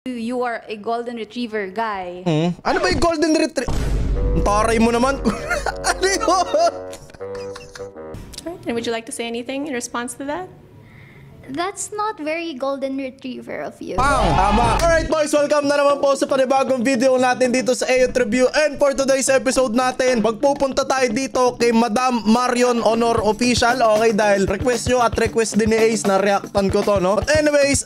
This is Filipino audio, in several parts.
You are a golden retriever guy. Ano ba yung golden retriever? Ang taray mo naman. Ano yun? And would you like to say anything in response to that? That's not very golden retriever of you. Tama. Alright boys, welcome na naman po sa panibagong video natin dito sa Ayot Review. And for today's episode natin, magpupunta tayo dito kay Madam Marion Honor Official. Okay, dahil request nyo at request din ni Ace na reactan ko to, no? But anyways,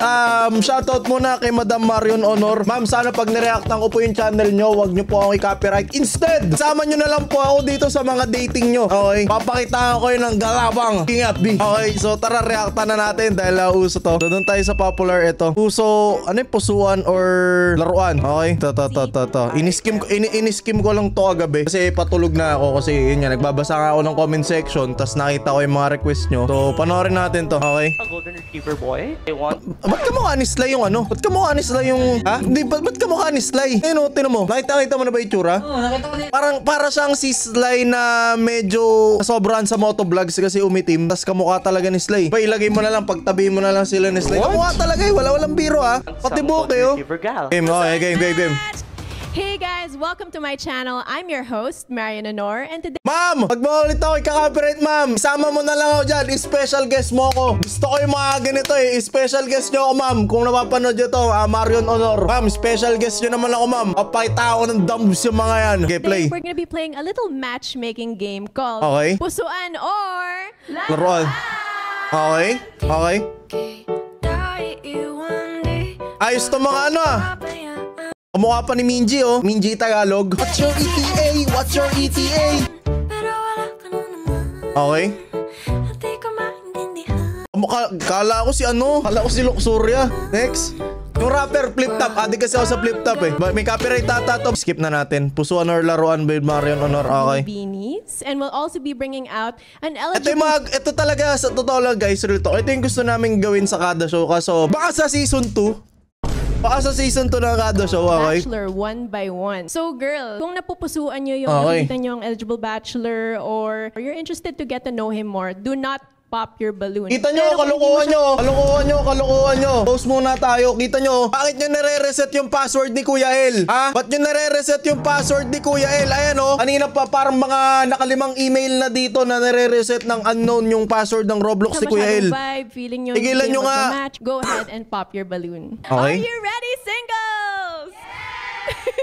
shoutout muna kay Madam Marion Honor. Ma'am, sana pag nireactan ko po yung channel nyo, wag nyo po akong i-copyright. Instead, sama nyo na lang po ako dito sa mga dating nyo. Okay? Papakitaan ko yun ng galabang. Ingat, B. Okay, so tara, reactan na natin dahil uso to. So, doon tayo sa popular ito. Puso, ano yung pusuan or laruan? Okay? Iniskim ko lang to kagabi. Kasi patulog na ako kasi yun nga, nagbabasa nga ako ng comment section tas nakita ko yung mga request nyo. So, panoorin natin to. Okay? A golden retriever boy. I want... Ba't ka mukha ni Sly yung ano? Ba't ka mukha ni Sly yung... Ha? Hindi, ba't ka mukha ni Sly? Ayun o, tinan mo. Nakita mo na ba yung tsura? Oo, nakita ko na yun. Para siyang si Sly na medyo sobrahan sa motovlogs kasi umitim. Tas kamukha talaga ni Sly. Pa, ilagay mo na lang, pagtabi mo na lang sila ni Sly. Kamukha talaga eh. Walang biro ha. Pati buhok eh oh. Game, okay, game. Hey guys, welcome to my channel. I'm your host, Marion Honor, and today... Ma'am! Pag maulit ako i-copyright, ma'am. Isama mo na lang ako dyan. I-special guest mo ako. Gusto ko yung mga ganito eh. I-special guest nyo ako, ma'am. Kung napapanood nyo to, Marion Honor. Ma'am, special guest nyo naman ako, ma'am. Papakita ako ng dambs yung mga yan. Okay, play. We're gonna be playing a little matchmaking game called Okay. Pusuan or... Laruan. Okay. Ayos to mga ano ah. Kamukha pa ni Minji oh. Minji Tagalog. What's your ETA? What's your ETA? Okay. Kala ko si ano? Kala ko si Luxuria. Next. Yung rapper, flip top. Di kasi ako sa flip top eh. May copyright ata to. Skip na natin. Pusuan or laruan by Marion Honor. Okay. Beanies. And we'll also be bringing out an eligible... Ito talaga sa totoo lang guys, real talk. Ito yung gusto namin gawin sa kada show. Kaso baka sa season 2. Baka sa season 2 na kada show, okay? Bachelor, one by one. So girl, kung napupusuan nyo yung Okay. nakita nyo yung eligible bachelor or you're interested to get to know him more, do not pop your balloon. Kita nyo, kalukuhan nyo. Post muna tayo. Kita nyo, bakit nyo nare-reset yung password ni Kuya El? Ha? Ba't nyo nare-reset yung password ni Kuya El? Ayan o, kanina pa parang mga nakalimang email na dito na nare-reset ng unknown yung password ng Roblox ni Kuya El. Vibe, feeling nyo Tigilan nyo nga. match, go ahead and pop your balloon. Okay. Are you ready, singles?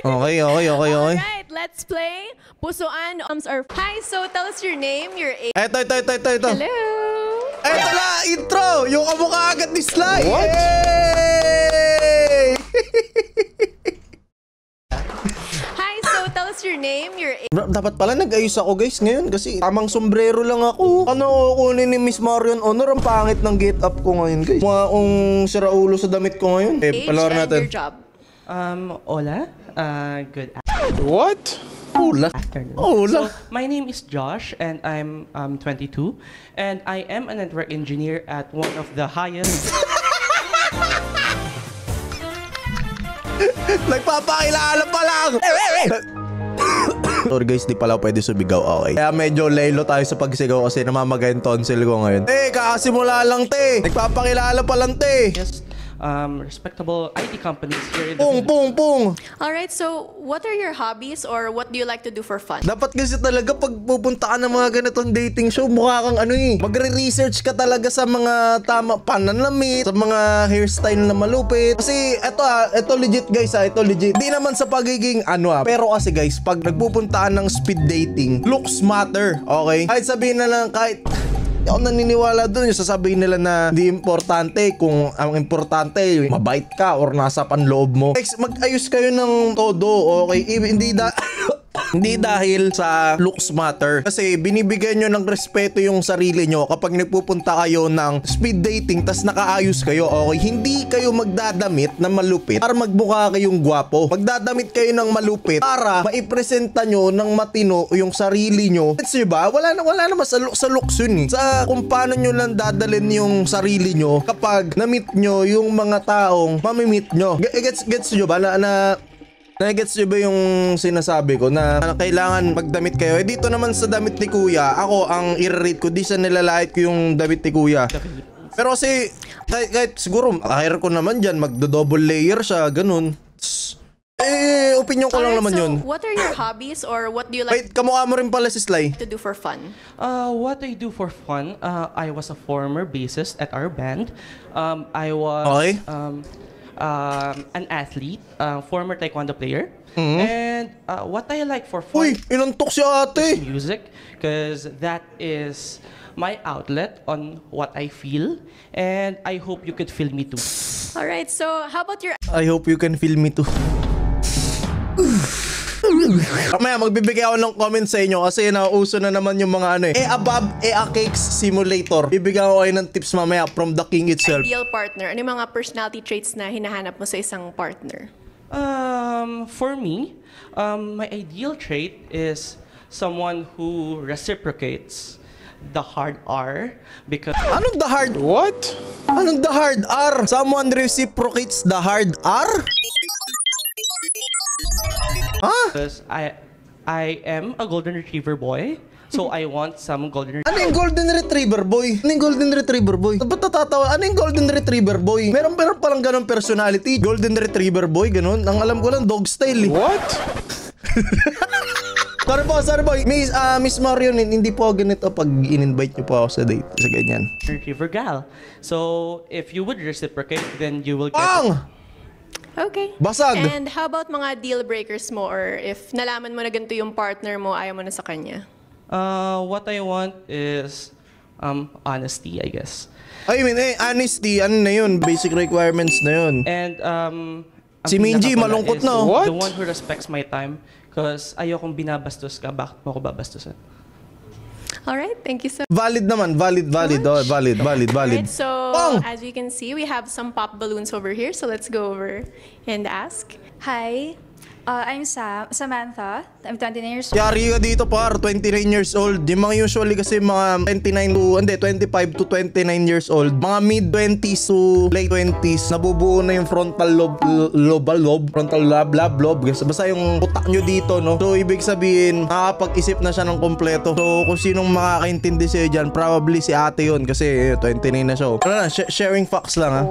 Okay. Alright, let's play. Pusuan or... Hi, so tell us your name, your age. Ito. Hello. Ito na, intro! Yung kamukha agad ni Sly! What? Hey! Hi, so tell us your name, your age. Dapat pala nag-ayos ako guys ngayon kasi tamang sombrero lang ako. Ano kunin ni Miss Marion Honor? Ang pangit ng get up ko ngayon guys. Mga kung siraulo sa damit ko ngayon. Age Palawarin and natin. your job. Hola. Good What? Hola. afternoon. Hola. So, my name is Josh and I'm 22 and I am a network engineer at one of the highest... Nagpapakilala pa lang! Sorry guys, di pala pwede sumigaw. Okay. Kaya medyo laylo tayo sa pagsigaw kasi namamagay yung tonsil ko ngayon. Kakasimula lang te! Nagpapakilala pa lang te! respectable IT companies here in the Pung! Alright, so what are your hobbies or what do you like to do for fun? Dapat kasi talaga pag pupunta ka ng mga ganitong dating show, mukha kang ano eh. Magre-research ka talaga sa mga tama pananamit, sa mga hairstyle na malupit. Kasi ito legit guys ito legit. Di naman sa pagiging pero kasi guys, pag nagpupunta ka ng speed dating, looks matter, okay? Kahit sabihin na lang, kahit ako naniniwala doon, yung sasabihin nila na di importante kung ang importante mabait ka or nasa panloob mo. Mag-ayos kayo ng todo, okay? Hindi dahil sa looks matter. Kasi binibigyan nyo ng respeto yung sarili nyo kapag nagpupunta kayo ng speed dating tas nakaayos kayo, okay? Hindi kayo magdadamit na malupit para magmukha kayong gwapo. Magdadamit kayo ng malupit para maipresenta nyo ng matino yung sarili nyo. Gets nyo ba? Wala naman sa looks yun eh. Sa kung paano nyo lang dadalhin yung sarili nyo kapag na-meet nyo yung mga taong mamimit nyo. Gets nyo ba Nagets nyo ba yung sinasabi ko na kailangan magdamit kayo? Dito naman sa damit ni Kuya, ako ang i-rate ko, di sa nilalait ko yung damit ni Kuya. Pero kasi, kahit siguro, hire ko naman dyan, magdo-double layer siya, ganun. Opinion ko lang Alright, naman so yun. what are your hobbies or what do you like Wait, kamukha mo rin pala si Sly. to do for fun? What I do for fun, I was a former bassist at our band. I was Okay. an athlete, former taekwondo player. And what I like for fun Uy, inantok si ate. music, because that is my outlet on what I feel, and I hope you could feel me too. Alright, so how about your I hope you can feel me too. Mamaya magbibigay ako ng comment sa inyo kasi nauso na naman yung mga ano above cakes simulator. Bibigyan ko kayo ng tips mamaya from the king itself. ideal partner? Ano yung mga personality traits na hinahanap mo sa isang partner? For me, my ideal trait is someone who reciprocates the hard R, because Anong the hard? What? Anong the hard R? Someone reciprocates the hard R? I am a golden retriever boy, so I want some golden Ano yung golden retriever boy? Ano yung golden retriever boy? Ba't natatawa? Ano yung golden retriever boy? Meron palang ganun personality. Golden retriever boy, ganun. Ang alam ko lang, dog style eh. What? Sorry po. Miss Marion, hindi po ako ganito pag in-invite niyo po ako sa date. Sa ganyan. retriever gal. So if you would reciprocate, then you will get Pang! Okay. Basag! And how about mga deal breakers mo or if nalaman mo na ganito yung partner mo, ayaw mo na sa kanya? What I want is honesty, I guess. I mean, honesty, ano na yun? Basic requirements na yun. And ang Si Minji, pinaka pala malungkot is na, oh. the one who respects my time, because ayokong binabastos ka, bakit mo ako babastusan? Alright, thank you so Valid naman, valid. Oh, valid. Alright, so Pang! as you can see, we have some pop balloons over here. So let's go over and ask. Hi, I'm Samantha. I'm 29 years old. Yari ka dito par, 29 years old. Yung mga usually kasi mga 25 to 29 years old. Mga mid-20s to late 20s, nabubuo na yung frontal frontal lobe. Basta yung utak nyo dito, no? So, ibig sabihin, nakakapag-isip na siya ng kompleto. So, kung sinong makakaintindi sa'yo dyan, probably si ate yun kasi 29 na siya. Ano lang, sharing facts lang, ha?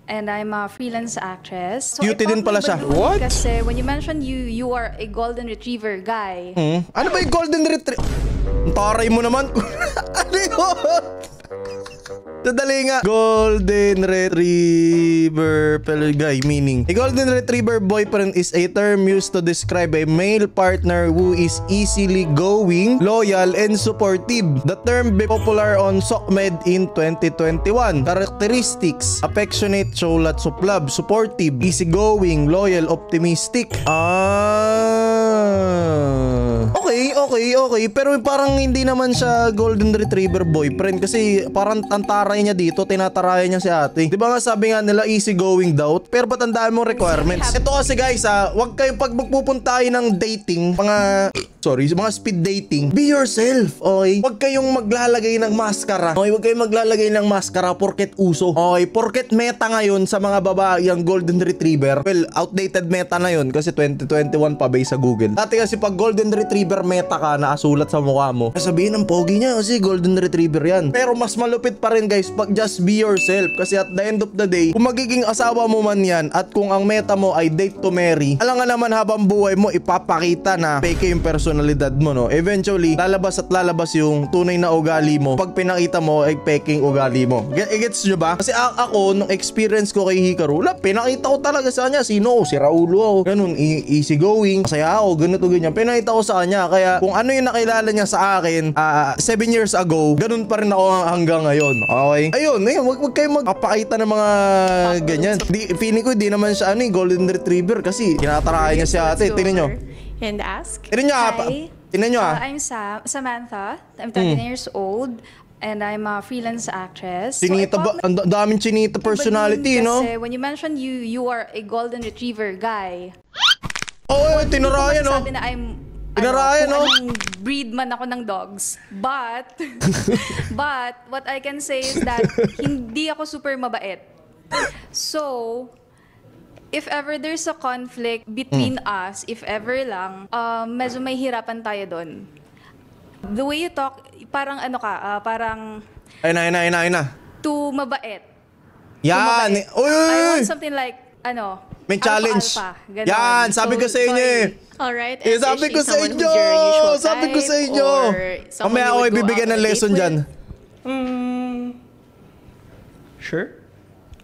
And I'm a freelance actress. So Cutie I din pala siya. What? Kasi when you mentioned you are a golden retriever guy. Ano ba yung golden retriever? Ang taray mo naman. Ano yun? Sadali nga. Golden retriever guy, meaning. A golden retriever boyfriend is a term used to describe a male partner who is easily going, loyal, and supportive. The term became popular on SOCMED in 2021. Characteristics: affectionate, show lots of love, supportive, easygoing, loyal, optimistic. Okay. Pero parang hindi naman siya golden retriever boyfriend kasi parang tantaray niya dito, tinatarayan niya si ate. Di ba nga sabi nga nila easy going daw, pero ba't ang dami mong requirements? Ito kasi guys wag kayong pag magpupunta kayo ng dating, mga speed dating, be yourself, okay? Wag kayong maglalagay ng maskara, okay? Wag kayong maglalagay ng maskara porket uso, okay? Porket meta ngayon sa mga babae ang golden retriever, well, outdated meta na yun kasi 2021 pa based sa Google. Dati kasi pag golden retriever meta ka, nakasulat sa mukha mo, sabihin ng pogi niya kasi golden retriever yan. Pero mas malupit pa rin guys pag just be yourself, kasi at the end of the day, kung magiging asawa mo man yan at kung ang meta mo ay date to marry, alam nga naman habang buhay mo ipapakita na fake yung personalidad mo, no? Eventually, lalabas yung tunay na ugali mo pag pinakita mo ay peking ugali mo. Gets nyo ba? Kasi ako, nung experience ko kay Hikaru, pinakita ko talaga sa kanya sino ako, si Raulo ako, ganun, easy going, masaya ako, ganito ganyan. Pinakita ko sa kanya, kaya kung ano yung nakilala niya sa akin 7 years ago, ganun pa rin ako hanggang ngayon. Okay? Ayun, wag kayong magpapakita ng mga ganyan. Feeling ko di naman siya golden retriever kasi tinatarayan niya si ate. Tingnan nyo. And ask. Tingnan nyo Tingnan nyo I'm Samantha. I'm 29 years old. And I'm a freelance actress. Chinita ba? Ang daming chinita personality, no? Kasi when you mentioned you are a golden retriever guy. Oo, tinarayan, no? Sabi na Tinarayan, no? anong breed man ako ng dogs. But what I can say is that hindi ako super mabait. So, if ever there's a conflict between us, if ever lang, medyo may hirapan tayo doon. The way you talk, parang parang Ayun na. to mabait. Yan. Mabait. Uy, uy, I uy. want something like, May challenge. Alpha, ganon. Yan, sabi ko sa inyo eh. Alright, Eh, and sabi is she ko sa someone inyo. who's your usual Sabi ko sa type, inyo. or someone Mamaya you ako would go ibibigyan out ng on a lesson date dyan. with? Sure.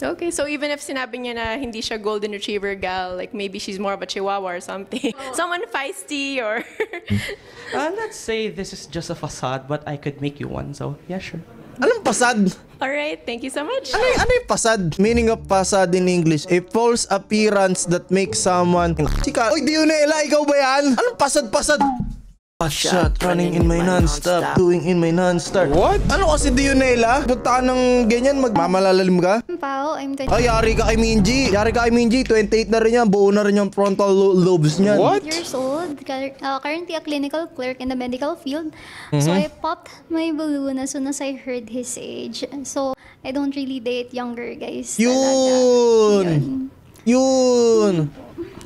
Okay, so even if sinabi niya na hindi siya golden retriever gal, like maybe she's more of a chihuahua or something. Someone feisty or... Let's say this is just a facade, but I could make you one. So yeah, sure. Anong pasad? Alright, thank you so much. Ano yung pasad? Meaning of pasad in English, a false appearance that makes someone... Chika, oy, Dionela, ikaw ba yan? Anong pasad-pasad? Shot running in my non-stop, doing in my non-stop. What? Ano kasi Dionela? Punta ka ng ganyan, magmamalalalim ka? Pao, I'm 20 Ay, yari ka kay Minji. Yari ka kay Minji, 28 na rin yan. Buo na rin yung frontal lobes niyan. years old, currently a clinical clerk in the medical field. So I popped my balloon as soon as I heard his age. So I don't really date younger guys. Yun! Yun!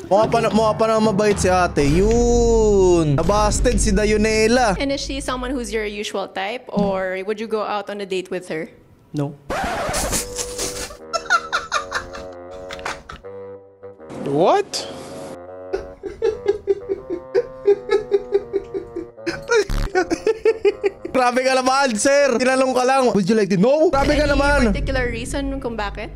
Mukha pa na mabait si ate. Yun! Nabasted si Dionela. And is she someone who's your usual type, or would you go out on a date with her? No. What? Grabe ka naman, sir. Tinanong ka lang. Would you like to know? Grabe ka Any naman. particular reason kung bakit?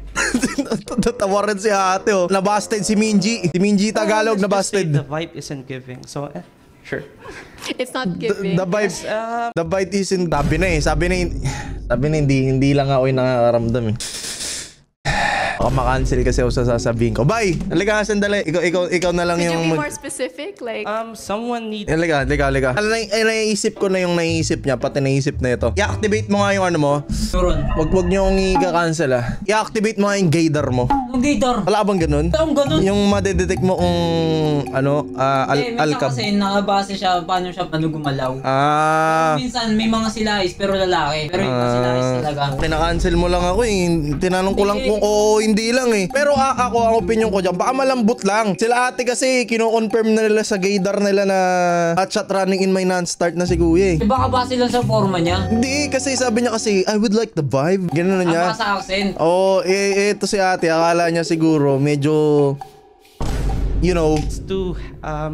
Tatawa rin si ate, oh. Nabasted si Minji. Si Minji Tagalog, Let's just say nabasted. the vibe isn't giving. So sure. It's not giving. The vibe, the vibe isn't, sabi na hindi lang ako yung nakakaramdam eh. Baka makancel kasi ako sa sasabihin ko. Bye! Halika, sandali. Ikaw na lang Could you yung be more specific? Like, Someone need. Halika. Naiisip ko na yung naisip niya, pati naisip na ito. I-activate mo nga yung ano mo. Wag niyo akong i-cancel ah. I-activate mo nga yung gaydar mo. Yung gaydar. Wala bang ganun? Ang ganun. Yung madedetect mo kung ano, alcab. Kasi nakabase siya paano siya gumalaw. Minsan may mga silahis pero lalaki. Pero yung mga silahis talaga. Pinakancel mo lang ako eh. Tinanong ko lang kung oo, hindi lang eh. Pero ako, ang opinion ko dyan, baka malambot lang. Sila ate kasi, kino-confirm na nila sa gaydar nila na shot running in my non-start na si kuya eh. Baka base lang sa forma niya. Hindi, kasi sabi niya kasi, I would like the vibe. Ganun na niya. Ang sa accent. Oo, ito si ate, akala niya siguro, medyo, you know, To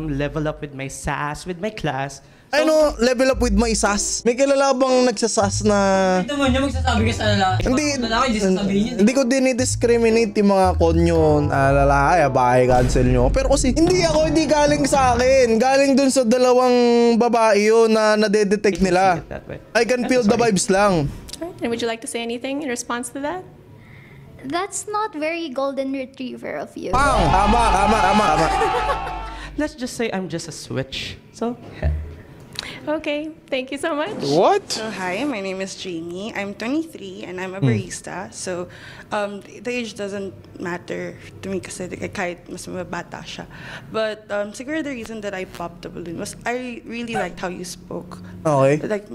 level up with my sass, with my class. ano, level up with my sas. May kilala bang nagsasas na... Ito mo niya magsasabi ka sa lalaki. Hindi, Lalaki, di sasabihin niya. hindi ko dinidiscriminate yung mga konyo lalaki, babae, cancel nyo. Pero kasi hindi galing sa akin. Galing dun sa dalawang babae yun na nadedetect nila. See it that way. I can feel the vibes lang. alright, and would you like to say anything in response to that? That's not very golden retriever of you. Pang! Tama. Let's just say I'm just a switch. So Okay, thank you so much. What? So hi, my name is Jamie. I'm 23 and I'm a barista. So the age doesn't matter to me kasi kahit mas mabata siya. But siguro the reason that I popped the balloon was I really liked how you spoke. Okay. Like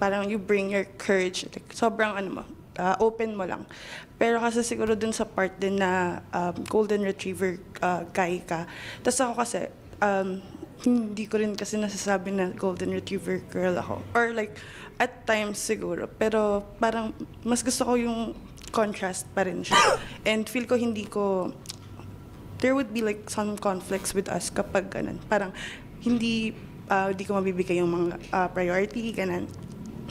parang you bring your courage. Like sobrang ano mo, open mo lang. Pero kasi siguro dun sa part din na golden retriever guy ka. Tapos ako kasi hindi ko rin kasi nasasabi na golden retriever girl ako. Or like, at times siguro. Pero parang mas gusto ko yung contrast pa rin siya. And feel ko there would be like some conflicts with us kapag ganun. Parang hindi ko mabibigay yung mga priority, ganun.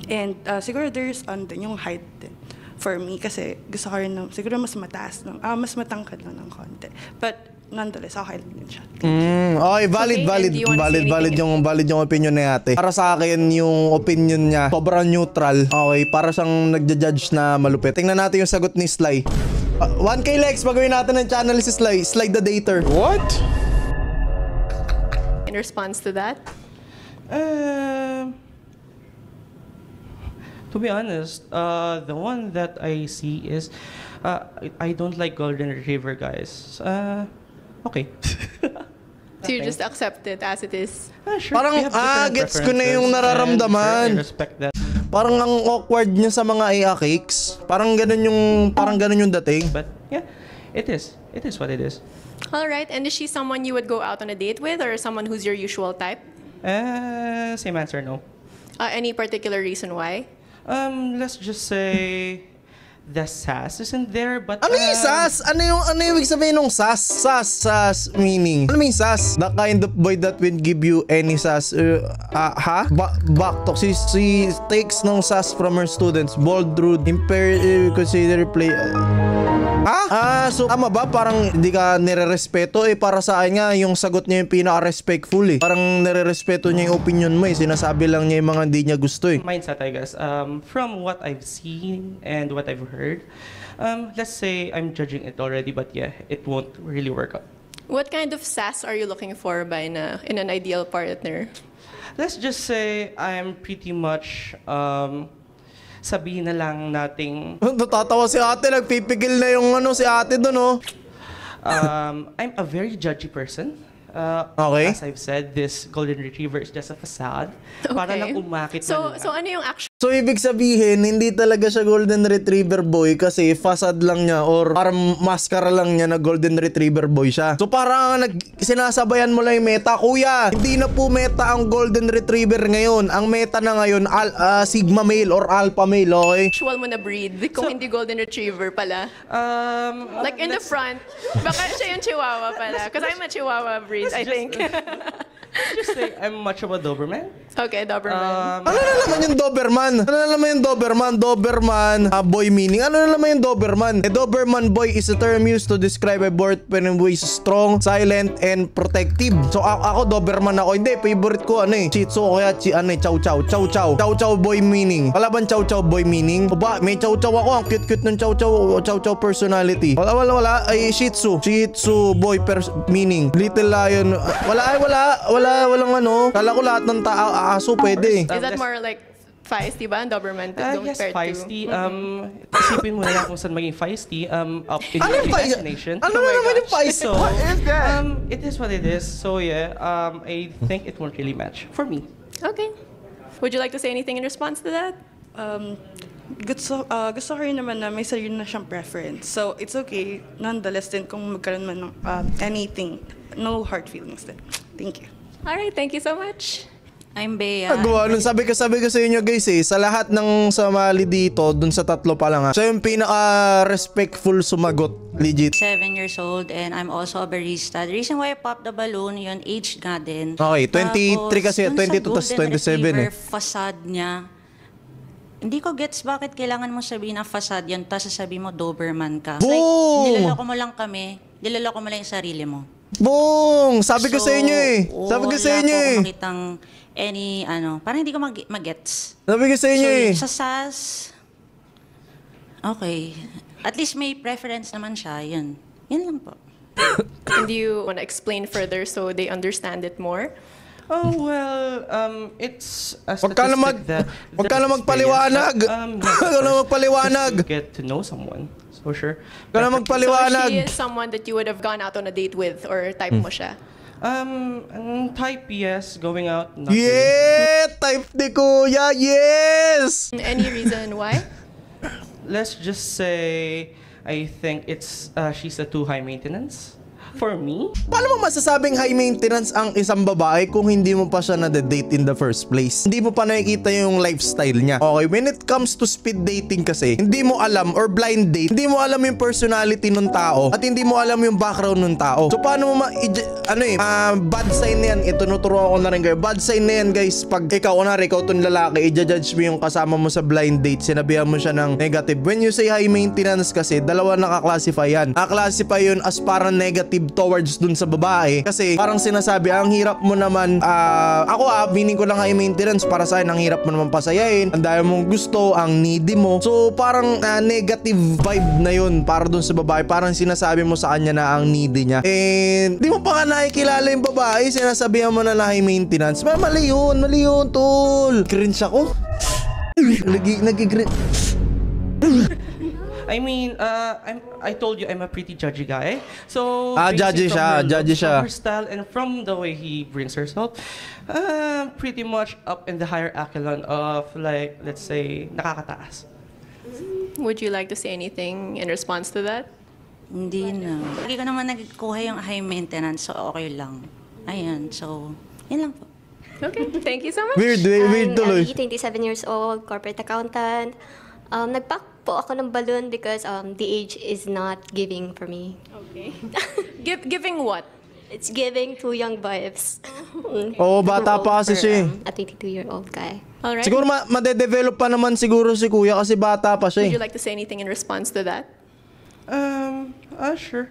And siguro there's din yung height din for me kasi gusto ko rin siguro mas mataas lang, mas matangkad lang ng konti. But nonetheless, okay lang din siya. Okay, valid and do you want to say valid yung opinion ni ate. Para sa akin, yung opinion niya, sobrang neutral. Okay, para siyang nagja-judge na malupit. Tingnan natin yung sagot ni Sly. 1K likes, magawin natin ng channel si Sly. Sly the Dater. What? In response to that? To be honest, the one that I see is I don't like golden retriever guys. Okay. So you just accept it as it is? Sure. Parang, We have different gets ko na yung preferences, nararamdaman. and sure, I respect that. Parang ang awkward niya sa mga Aya cakes. Parang ganun yung dating. But yeah, it is. It is what it is. Alright, and is she someone you would go out on a date with, or someone who's your usual type? Same answer, no. Any particular reason why? Let's just say the sass isn't there, but Ano yung sas? Ano yung ibig sabihin ng sas? Sas meaning. Ano yung sas? The kind of boy that will give you any sas. Ha? Backtalk. She takes no sas from her students. Bold, rude, consider play. Ha? So tama ba? Parang hindi ka nire-respeto para sa akin nga yung sagot niya yung pinaka-respectful Parang nire-respeto niya yung opinion mo Sinasabi lang niya yung mga hindi niya gusto mindset, I guess. From what I've seen and what I've heard, let's say I'm judging it already, but yeah, it won't really work out. What kind of sass are you looking for in an ideal partner? Let's just say I'm pretty much sabihin na lang nating Natatawa si ate, nagpipigil na yung si ate doon I'm a very judgy person. Okay. As I've said, this golden retriever is just a facade. Para lang umakit So na lang. ano yung action? So ibig sabihin, hindi talaga siya golden retriever boy kasi facade lang niya or parang maskara lang niya na golden retriever boy siya. So parang sinasabayan mo lang yung meta. Kuya, hindi na po meta ang golden retriever ngayon. Ang meta na ngayon, sigma male or alpha male, okay? Actual mo na breed kung hindi golden retriever pala. Like in the front. Baka siya yung chihuahua pala. Because I'm a chihuahua breed, I think. Just say I'm much of a Doberman. Okay, Doberman. Ano na naman yung Doberman? Ano na naman yung Doberman? Doberman, boy meaning. Ano na naman yung Doberman? A Doberman boy is a term used to describe a bird when who is strong, silent, and protective. So ako Doberman ako. Hindi, favorite ko Shih Tzu o kaya Chow Chow. Chow Chow. Chow Chow boy meaning. Wala bang Chow Chow boy meaning? O ba, may Chow Chow ako. Ang cute-cute ng Chow Chow. Chow Chow personality. Wala. Ay, Shih Tzu. Shih Tzu boy meaning. Little Lion. Walang Kala ko lahat ng aso pwede. Is that more like feisty ba ang Doberman Yes, compared feisty. to? Isipin mo na lang kung saan maging feisty. Up in Ano your yung imagination. Ano na naman yung feisty? So, What is that? It is what it is. So yeah, I think it won't really match for me. Okay. Would you like to say anything in response to that? Gusto ko rin naman na may sarili na siyang preference. So, it's okay, nonetheless din kung magkaroon man ng anything. No hard feelings din. Thank you. All right, thank you so much. I'm Bea. Nagawa nun. Sabi ko sa inyo guys sa lahat ng sumali dito, dun sa tatlo pa lang siya yung pinaka-respectful sumagot. Legit. 7 years old and I'm also a barista. The reason why I popped the balloon, yun, age nga din. Okay, 23 kasi, Tapos, 22 dun tas sa golden 27 retriever facade niya, hindi ko gets bakit kailangan mo sabihin na facade yan, tapos sasabihin mo Doberman ka. Boom! Like, nilaloko mo lang kami, nilaloko mo lang yung sarili mo. Boom! Sabi ko sa inyo Sabi ko sa inyo Wala ko makitang any, parang hindi ko mag-gets. Sabi ko sa inyo So, sa SAS, okay. At least may preference naman siya, yun. Yun lang po. And do you want to explain further so they understand it more? Oh, well, it's a Wag ka na magpaliwanag. Wag ka na magpaliwanag. Get to know someone. So sure. Wag ka na magpaliwanag. So she is someone that you would have gone out on a date with or type mo siya? Type yes, going out. Not really. Yeah! Type ni kuya, yes! Any reason why? Let's just say, I think she's a too high maintenance. For me? Paano mo masasabing high maintenance ang isang babae kung hindi mo pa siya na-date in the first place? Hindi mo pa nakikita yung lifestyle niya. Okay, when it comes to speed dating kasi, hindi mo alam or blind date, hindi mo alam yung personality ng tao at hindi mo alam yung background ng tao. So paano mo bad sign na yan. Itunuturuan ko na rin kayo. Bad sign na yan guys. Pag ikaw itong lalaki, i-judge mo yung kasama mo sa blind date, sinabihan mo siya ng negative. When you say high maintenance kasi, dalawa nakaklasify yan. Nakaklasify yun as parang negative towards dun sa babae kasi parang sinasabi ang hirap mo naman meaning ko lang high maintenance para sa akin ang hirap mo naman pasayahin, ang dami mong gusto, ang needy mo, so parang negative vibe na yun para dun sa babae, parang sinasabi mo sa kanya na ang needy niya and di mo pa nga nakikilala yung babae, sinasabihan mo na high maintenance. Mali yun tol. Cringe ako. Nagigrin. I mean, I told you I'm a pretty judgy guy. So, judgy siya. From her style and from the way he brings herself, pretty much up in the higher echelon of, like, let's say, nakakataas. Would you like to say anything in response to that? Hindi na. Lagi ko naman nagkuha yung high maintenance, so okay lang. Ayan, so, yun lang po. Okay, thank you so much. Weird tuloy. I'm 27 years old, corporate accountant. Nagpack po ako ng balloon because the age is not giving for me. Okay. Giving what? It's giving too young vibes. Oo, bata pa kasi siya. A 22-year-old guy. Alright. Siguro madedevelop pa naman siguro si kuya kasi bata pa siya. Would you like to say anything in response to that? Sure.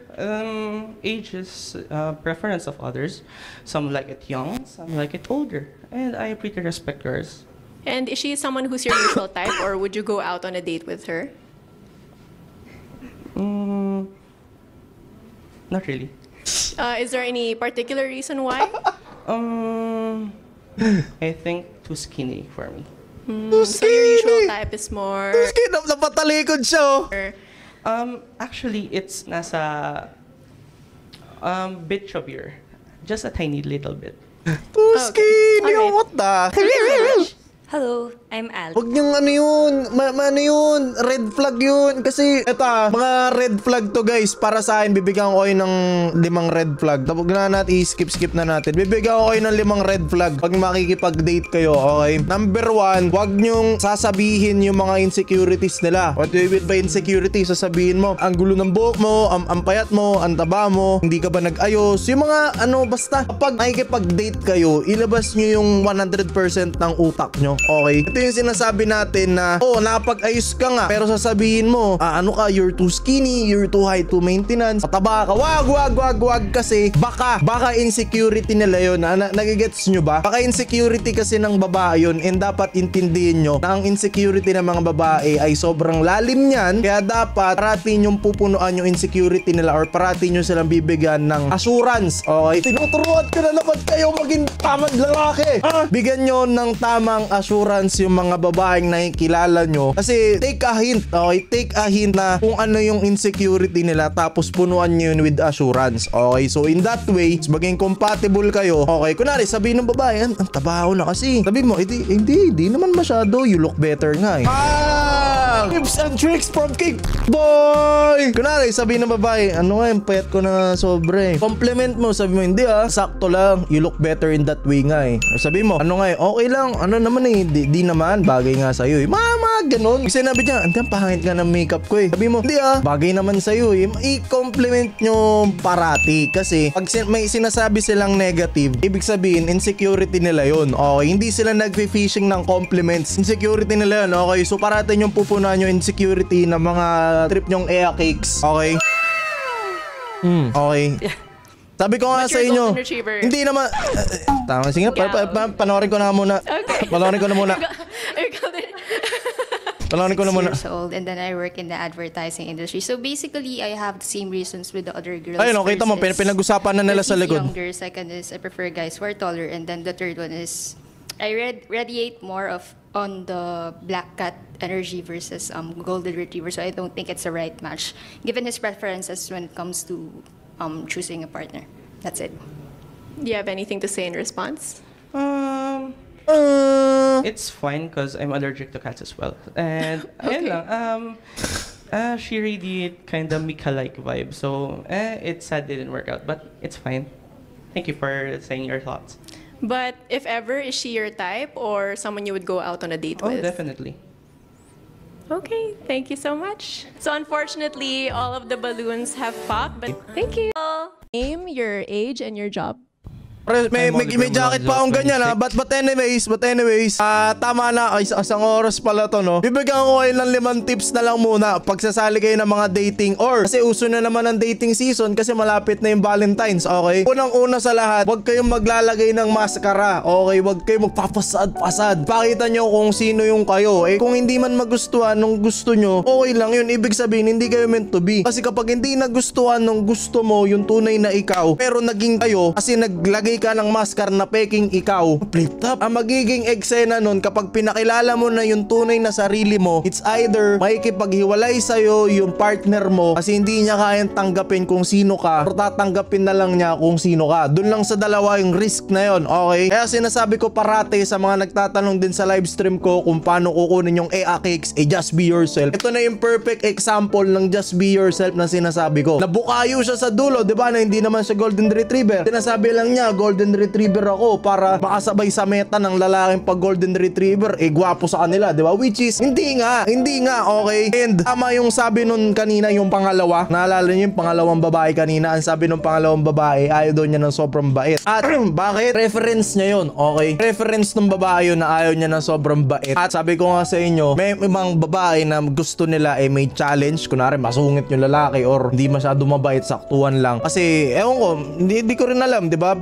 Age is preference of others. Some like it young, some like it older. And I pretty respect yours. And is she someone who's your usual type, or would you go out on a date with her? Not really. Is there any particular reason why? I think too skinny for me. So your usual type is more... Too skinny, napatalikod siya. Actually, it's nasa bit chubbier. Just a tiny little bit. Too skinny, Alright. what the? Hello, I'm Al. Huwag niyong ano yun, ano yun, red flag yun. Kasi, eto mga red flag to guys. Para sa akin, bibigyan ko kayo ng 5 red flag. Tapos na natin, skip na natin. Bibigyan ko kayo ng 5 red flag pag makikipag-date kayo, okay? Number 1, huwag niyong sasabihin yung mga insecurities nila. What do you mean by insecurity? Sasabihin mo, ang gulo ng buhok mo, ang payat mo, ang taba mo, hindi ka ba nag-ayos? Yung mga ano, basta kapag makikipag-date kayo, ilabas niyo yung 100% ng utak nyo. Okay? Ito yung sinasabi natin na, napag-ayos ka nga, pero sasabihin mo, ano ka, you're too skinny, you're too high to maintenance, pataba ka. Wag kasi baka insecurity nila yun. Nagigets nyo ba? Baka insecurity kasi ng babae yun, and dapat intindihin nyo na ang insecurity ng mga babae ay sobrang lalim niyan, kaya dapat parati nyong pupunuan yung insecurity nila or parati nyo silang bibigyan ng assurance. Okay? Tinuturuan ko na naman kayo maging tamang lalaki. Bigyan nyo ng tamang assurance yung mga babaeng nakikilala nyo. Kasi take a hint, okay? Take a hint na kung ano yung insecurity nila, tapos punuan nyo yun with assurance. Okay? So in that way, maging compatible kayo. Okay? Kunwari, sabihin ng babae, ang tabaho na kasi. Sabihin mo, hindi naman masyado. You look better nga eh. Tips and tricks from Kick Boy! Kunwari, sabihin ng babae, ano nga, yung payat ko na sobre. Compliment mo, sabi mo, hindi sakto lang. You look better in that way nga eh. Or sabi mo, ano nga okay lang, ano naman eh, di naman, bagay nga sa'yo eh. Mama, ganun. Kasi sinabi niya, ang pangit nga ng makeup ko eh. Sabi mo, hindi bagay naman sa'yo eh. I-compliment nyo parati. Kasi, pag may sinasabi silang negative, ibig sabihin, insecurity nila yun. Okay, hindi sila nag-fishing ng compliments. Insecurity nila yun, okay. So, parati nyong pupunan yung insecurity ng mga trip nyong Ea Cakes. Okay? Okay. Sabi ko nga sa inyo, hindi naman... tama, sige na, panoorin ko na muna. Okay. Panoorin ko na muna. Panoorin ko na muna. Years old, and then I work in the advertising industry. So basically, I have the same reasons with the other girls. Ayun, kita mo, pinag-usapan na nila sa likod. Younger, second is I prefer guys who are taller, and then the third one is I radiate more on the black cat energy versus golden retriever. So I don't think it's a right match, given his preferences when it comes to choosing a partner. That's it. Do you have anything to say in response? It's fine because I'm allergic to cats as well. And ayun lang, she radiate kind of Mika-like vibe. So it's sad it didn't work out, but it's fine. Thank you for saying your thoughts. But if ever, is she your type or someone you would go out on a date with? Oh, definitely. Okay, thank you so much. So unfortunately, all of the balloons have popped, but thank you. Name, your age, and your job. May jacket pa akong ganyan But anyways, tama na, isang oras pala to no. Bibigyan ko kayo ng 5 tips na lang muna pag sasali kayo ng mga dating or kasi uso na naman ang dating season kasi malapit na yung Valentine's, okay? Unang-una sa lahat, huwag kayong maglalagay ng maskara, okay? Huwag kayong magpapasad-pasad. Pakita nyo kung sino yung kayo. Kung hindi man magustuhan nung gusto nyo, okay lang yun. Ibig sabihin, hindi kayo meant to be. Kasi kapag hindi nagustuhan nung gusto mo, yung tunay na ikaw, pero naging kayo kasi naglagay ka ng maskar na peking ikaw, flip top. Ang magiging eksena nun kapag pinakilala mo na yung tunay na sarili mo, it's either makikipaghiwalay sa'yo yung partner mo kasi hindi niya kayang tanggapin kung sino ka or tatanggapin na lang niya kung sino ka. Dun lang sa dalawa yung risk na yun, okay? Kaya sinasabi ko parati sa mga nagtatanong din sa live stream ko kung paano kukunin yung Ea Cakes, just be yourself. Ito na yung perfect example ng just be yourself na sinasabi ko. Nabukayo siya sa dulo, di ba, na hindi naman siya golden retriever. Sinasabi lang niya, Golden Retriever ako para makasabay sa meta ng lalaking pag Golden Retriever, gwapo sa kanila, di ba? Which is, hindi nga, okay? And tama yung sabi nun kanina, yung pangalawa, naalala niyo yung pangalawang babae kanina, ang sabi nung pangalawang babae, ayaw daw niya ng sobrang bait. At bakit? Preference niya yun, okay? Preference ng babae yun na ayaw niya ng sobrang bait. At sabi ko nga sa inyo, may mga babae na gusto nila may challenge, kunwari masungit yung lalaki or hindi masyado mabait, saktuhan lang. Kasi, ewan ko, hindi ko rin alam, di ba?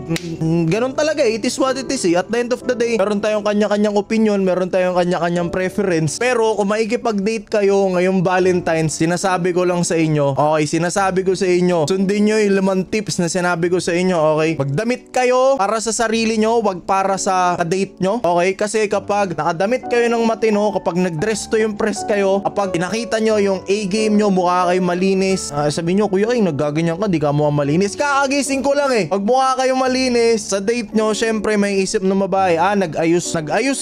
Ganun talaga, it is what it is. At the end of the day, meron tayong kanya-kanyang opinion, meron tayong kanya-kanyang preference. Pero kung maikipag-date kayo ngayong Valentine's, sinasabi ko lang sa inyo, okay, sinasabi ko sa inyo, sundin nyo yung 5 tips na sinabi ko sa inyo, okay? Magdamit kayo para sa sarili nyo, wag para sa date nyo, okay? Kasi kapag nakadamit kayo ng matino, kapag nag-dress to yung press kayo, kapag nakita nyo yung A-game nyo, mukha kayo malinis, sabi nyo, kuya, naggaganyan ka, di ka mukha malinis. Kakagising ko lang pag mukha kayo malinis, sa date nyo, syempre may isip ng babae, nag-ayos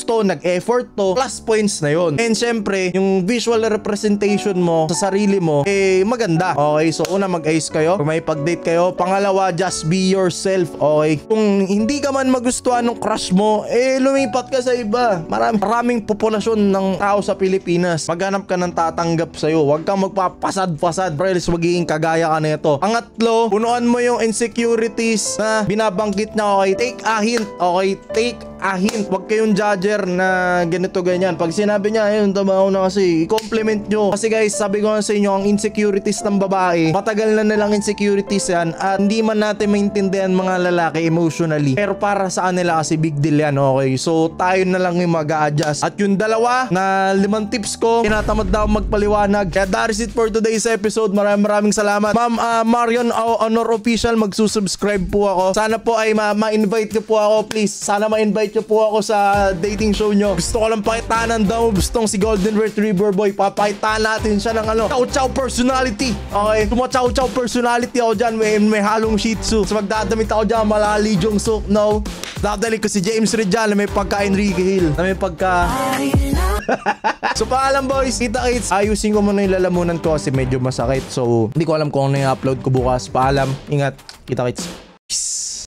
to, nag-effort to, plus points na yun. And syempre, yung visual representation mo sa sarili mo, maganda. Okay, so una, mag-ayos kayo. Kung may pag-date kayo. Pangalawa, just be yourself, okay? Kung hindi ka man magustuhan ng crush mo, lumipat ka sa iba. Maraming populasyon ng tao sa Pilipinas. Maghanap ka ng tatanggap sa'yo. Huwag kang magpapasad-pasad. Friends, magiging kagaya ka nito. Pangatlo, punuan mo yung insecurities na binabanggit na, okay? Take a hint, okay? Take a hint. Huwag kayong judger na ganito ganyan. Pag sinabi niya, ayun, tama ako na kasi, i-compliment nyo. Kasi guys, sabi ko nga sa inyo, ang insecurities ng babae, matagal na nilang insecurities yan at hindi man natin maintindihan mga lalaki emotionally. Pero para sa kanila kasi big deal yan, okay? So, tayo na lang yung mag-a-adjust. At yung dalawa na 5 tips ko, tinatamad na ako magpaliwanag. Kaya that is it for today's episode. Maraming salamat. Ma'am Marion Honor Official, magsusubscribe po ako. Sana po ay ma-invite nyo po ako, please. Sana ma-invite nyo po ako sa dating show nyo. Gusto ko lang pakitaan daw. Gustong si Golden Retriever Boy. Papakitaan natin siya ng chow-chow personality. Okay? Chow-chow personality ako dyan. May halong shih tzu. So magdadamit ako dyan. Malali Jong Suk. No. Dadali ko si James Rijal na may pagka Enrique Hill. Na may pagka... So paalam boys. Kita-kits. Ayusin ko muna yung lalamunan ko kasi medyo masakit. So hindi ko alam kung ano yung upload ko bukas. Paalam. Ingat. Kita-kits.